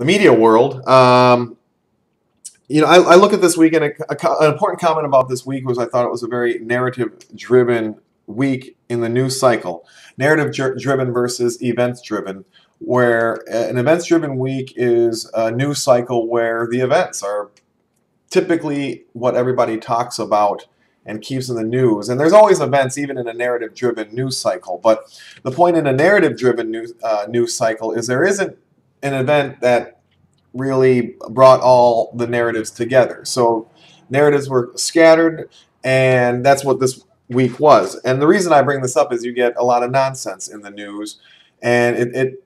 the media world. I look at this week, and an important comment about this week was I thought it was a very narrative-driven week in the news cycle. Narrative-driven versus events-driven, where an events-driven week is a news cycle where the events are typically what everybody talks about and keeps in the news. And there's always events, even in a narrative-driven news cycle. But the point in a narrative-driven news cycle is there isn't an event that really brought all the narratives together. So narratives were scattered, and that's what this week was. And the reason I bring this up is you get a lot of nonsense in the news, and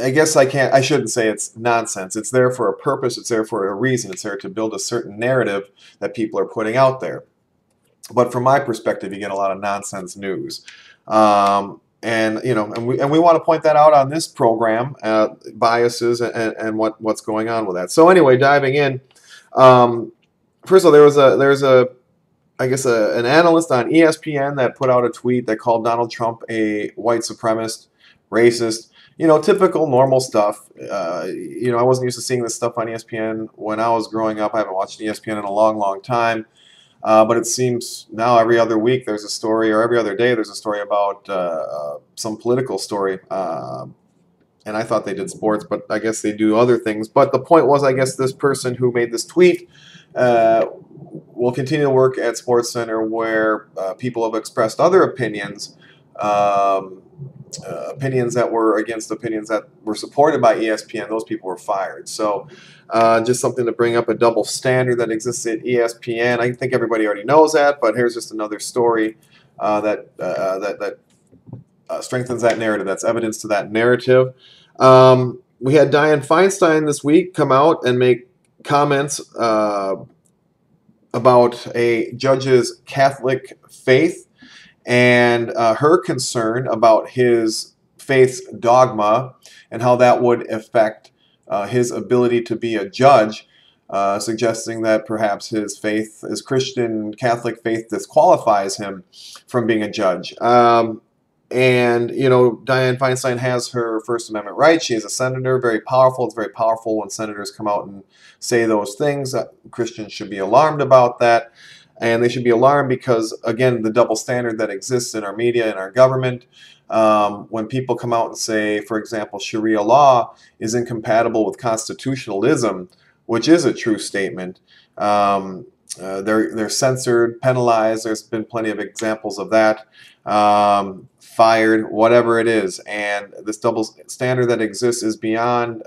I guess I shouldn't say it's nonsense. It's there for a purpose. It's there for a reason. It's there to build a certain narrative that people are putting out there. But from my perspective, you get a lot of nonsense news. And we want to point that out on this program, biases and what's going on with that. So anyway, diving in, first of all, there's an analyst on ESPN that put out a tweet that called Donald Trump a white supremacist, racist. Typical normal stuff. I wasn't used to seeing this stuff on ESPN when I was growing up. I haven't watched ESPN in a long, long time. But it seems now every other week there's a story, or every other day there's a story about some political story. And I thought they did sports, but I guess they do other things. But the point was, I guess this person who made this tweet will continue to work at SportsCenter, where people have expressed other opinions, opinions that were against opinions that were supported by ESPN. Those people were fired. So just something to bring up, a double standard that exists at ESPN. I think everybody already knows that, but here's just another story that strengthens that narrative. That's evidence to that narrative. We had Dianne Feinstein this week come out and make comments about a judge's Catholic faith and her concern about his faith's dogma and how that would affect his ability to be a judge, suggesting that perhaps his faith, his Christian Catholic faith, disqualifies him from being a judge. And, Dianne Feinstein has her First Amendment rights. She is a senator, very powerful. It's very powerful when senators come out and say those things. Christians should be alarmed about that. And they should be alarmed because, again, the double standard that exists in our media and our government, when people come out and say, for example, Sharia law is incompatible with constitutionalism, which is a true statement, they're censored, penalized. There's been plenty of examples of that, fired, whatever it is. And this double standard that exists is beyond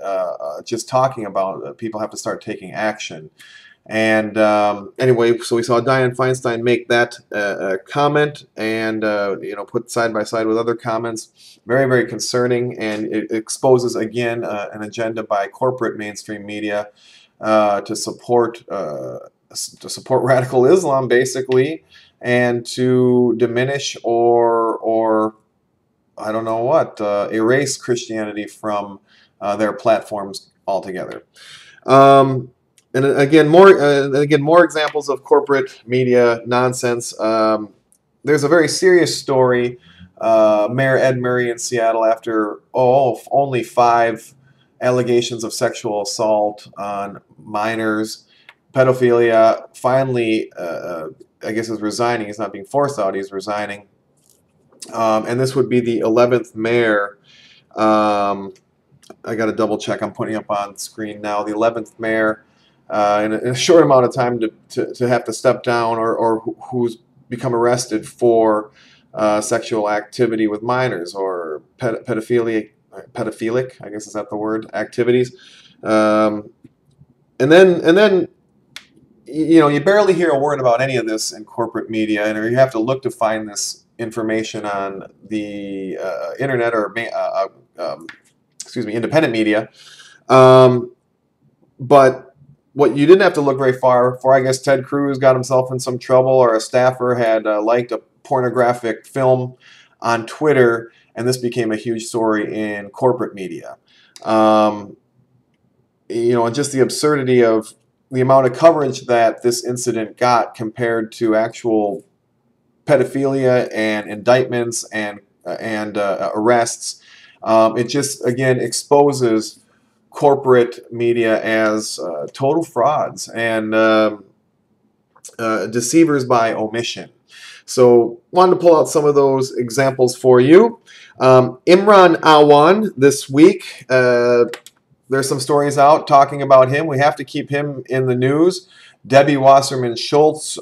just talking about it. People have to start taking action. And anyway, so we saw Dianne Feinstein make that comment, and put side by side with other comments. Very, very concerning, and it exposes again an agenda by corporate mainstream media to support radical Islam, basically, and to diminish or I don't know what, erase Christianity from their platforms altogether. And again, more examples of corporate media nonsense. There's a very serious story. Mayor Ed Murray in Seattle, after only 5 allegations of sexual assault on minors, pedophilia, finally, I guess, is resigning. He's not being forced out. He's resigning. And this would be the 11th mayor. I got to double check. I'm putting up on screen now. The 11th mayor. In a short amount of time to have to step down, or who's become arrested for sexual activity with minors, or pedophilic, I guess is that the word, activities. And then you barely hear a word about any of this in corporate media, and you have to look to find this information on the internet, or independent media. But what you didn't have to look very far for, I guess Ted Cruz got himself in some trouble, or a staffer had liked a pornographic film on Twitter, and this became a huge story in corporate media. And just the absurdity of the amount of coverage that this incident got compared to actual pedophilia and indictments and arrests. It just, again, exposes corporate media as total frauds and deceivers by omission. So wanted to pull out some of those examples for you. Imran Awan this week, there's some stories out talking about him. We have to keep him in the news. Debbie Wasserman-Schultz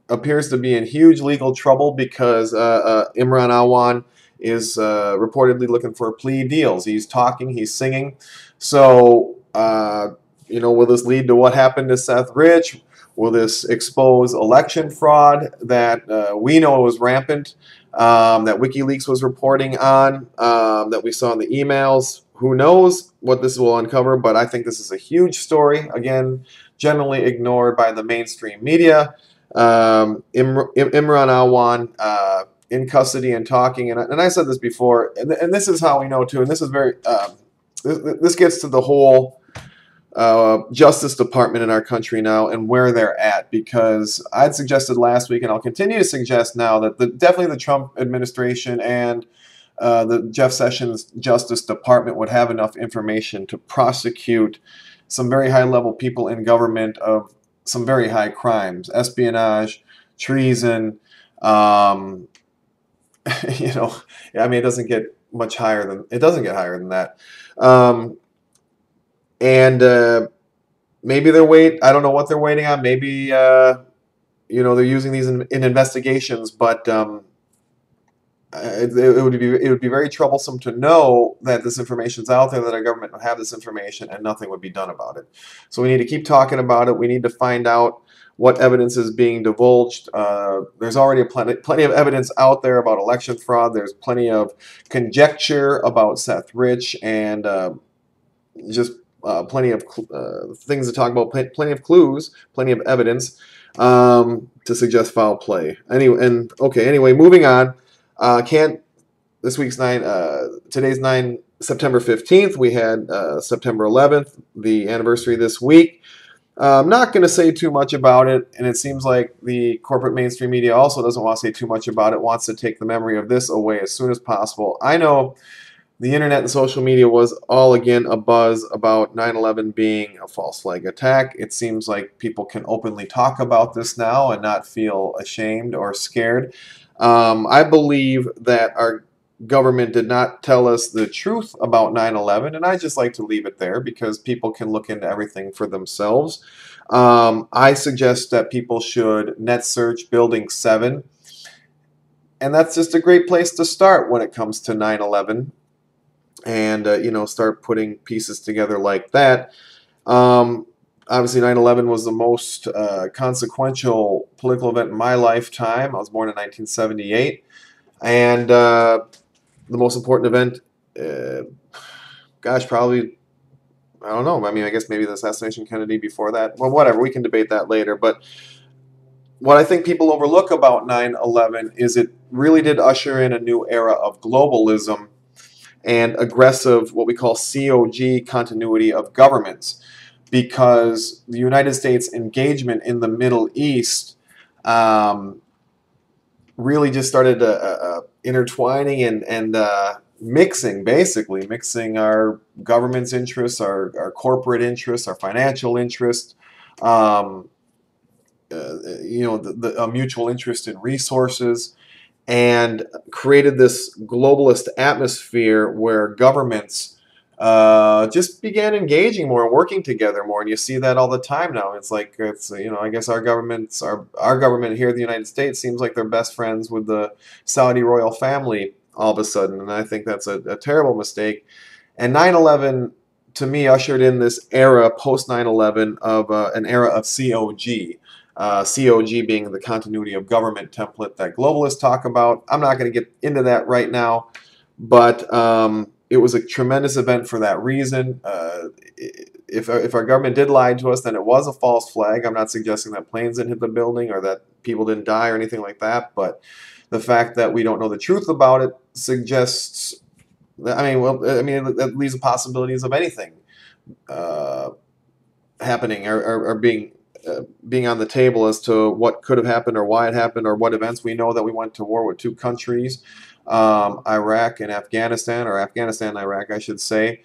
appears to be in huge legal trouble because Imran Awan is reportedly looking for plea deals. He's talking, he's singing. So, will this lead to what happened to Seth Rich? Will this expose election fraud that we know was rampant, that WikiLeaks was reporting on, that we saw in the emails? Who knows what this will uncover, but I think this is a huge story. Again, generally ignored by the mainstream media. Imran Awan in custody and talking, and I said this before, and this is how we know too, and this is very, this gets to the whole Justice Department in our country now and where they're at, because I'd suggested last week, and I'll continue to suggest now, that definitely the Trump administration and the Jeff Sessions Justice Department would have enough information to prosecute some very high-level people in government of some very high crimes, espionage, treason. It doesn't get much higher than that. Maybe I don't know what they're waiting on. Maybe they're using these in investigations, but it would be very troublesome to know that this information's out there, that our government would have this information and nothing would be done about it. So we need to keep talking about it. We need to find out what evidence is being divulged. There's already plenty of evidence out there about election fraud. There's plenty of conjecture about Seth Rich, and plenty of things to talk about, plenty of clues, plenty of evidence to suggest foul play. Anyway, moving on. Today's September 15th. We had September 11th, the anniversary this week. I'm not going to say too much about it, and it seems like the corporate mainstream media also doesn't want to say too much about it, wants to take the memory of this away as soon as possible. I know the internet and social media was all again abuzz about 9/11 being a false flag attack. It seems like people can openly talk about this now and not feel ashamed or scared. I believe that our government did not tell us the truth about 9/11, and I just like to leave it there because people can look into everything for themselves. I suggest that people should net search Building 7, and that's just a great place to start when it comes to 9/11, and start putting pieces together like that. Obviously, 9/11 was the most consequential political event in my lifetime. I was born in 1978, and the most important event, probably, I don't know. I guess maybe the assassination of Kennedy before that. Well, whatever, we can debate that later. But what I think people overlook about 9/11 is it really did usher in a new era of globalism and aggressive, what we call COG, continuity of governments, because the United States engagement in the Middle East really just started intertwining and mixing our government's interests, our corporate interests, our financial interests, a mutual interest in resources, and created this globalist atmosphere where governments just began engaging more and working together more, and you see that all the time now. It's I guess our government here in the United States seems like they're best friends with the Saudi royal family all of a sudden, and I think that's a terrible mistake. And 9/11 to me ushered in this era post 9/11 of an era of COG. COG being the continuity of government template that globalists talk about. I'm not going to get into that right now, but it was a tremendous event for that reason. If our government did lie to us, then it was a false flag. I'm not suggesting that planes didn't hit the building or that people didn't die or anything like that, but the fact that we don't know the truth about it suggests, that leaves the possibilities of anything happening or being on the table as to what could have happened or why it happened or what events. We know that we went to war with two countries, Iraq and Afghanistan, or Afghanistan and Iraq, I should say.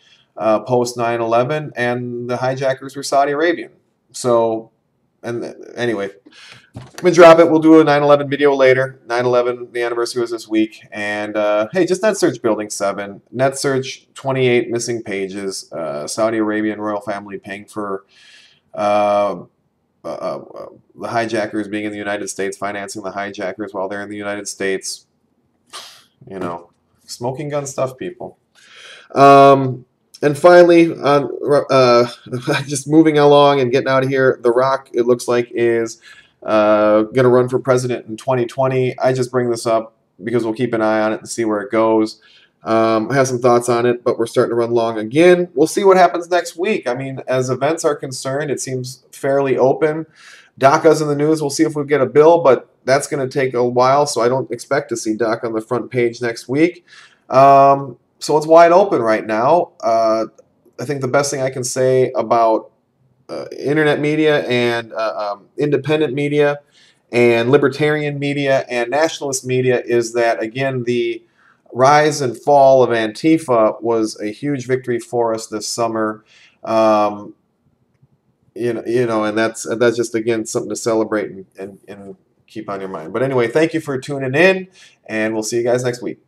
post 9/11, and the hijackers were Saudi Arabian. So, and anyway, I'm gonna drop it. We'll do a 9/11 video later. 9/11, the anniversary was this week, and hey, just net search Building 7, net search 28 missing pages. Saudi Arabian royal family paying for the hijackers being in the United States, financing the hijackers while they're in the United States. You know, smoking gun stuff, people. And finally, just moving along and getting out of here, The Rock, it looks like, is going to run for president in 2020. I just bring this up because we'll keep an eye on it and see where it goes. I have some thoughts on it, but we're starting to run long again. We'll see what happens next week. I mean, as events are concerned, it seems fairly open. DACA's in the news. We'll see if we get a bill, but that's going to take a while, so I don't expect to see DACA on the front page next week. So it's wide open right now. I think the best thing I can say about internet media and independent media and libertarian media and nationalist media is that, again, the rise and fall of Antifa was a huge victory for us this summer. And that's just, again, something to celebrate and keep on your mind. But anyway, thank you for tuning in, and we'll see you guys next week.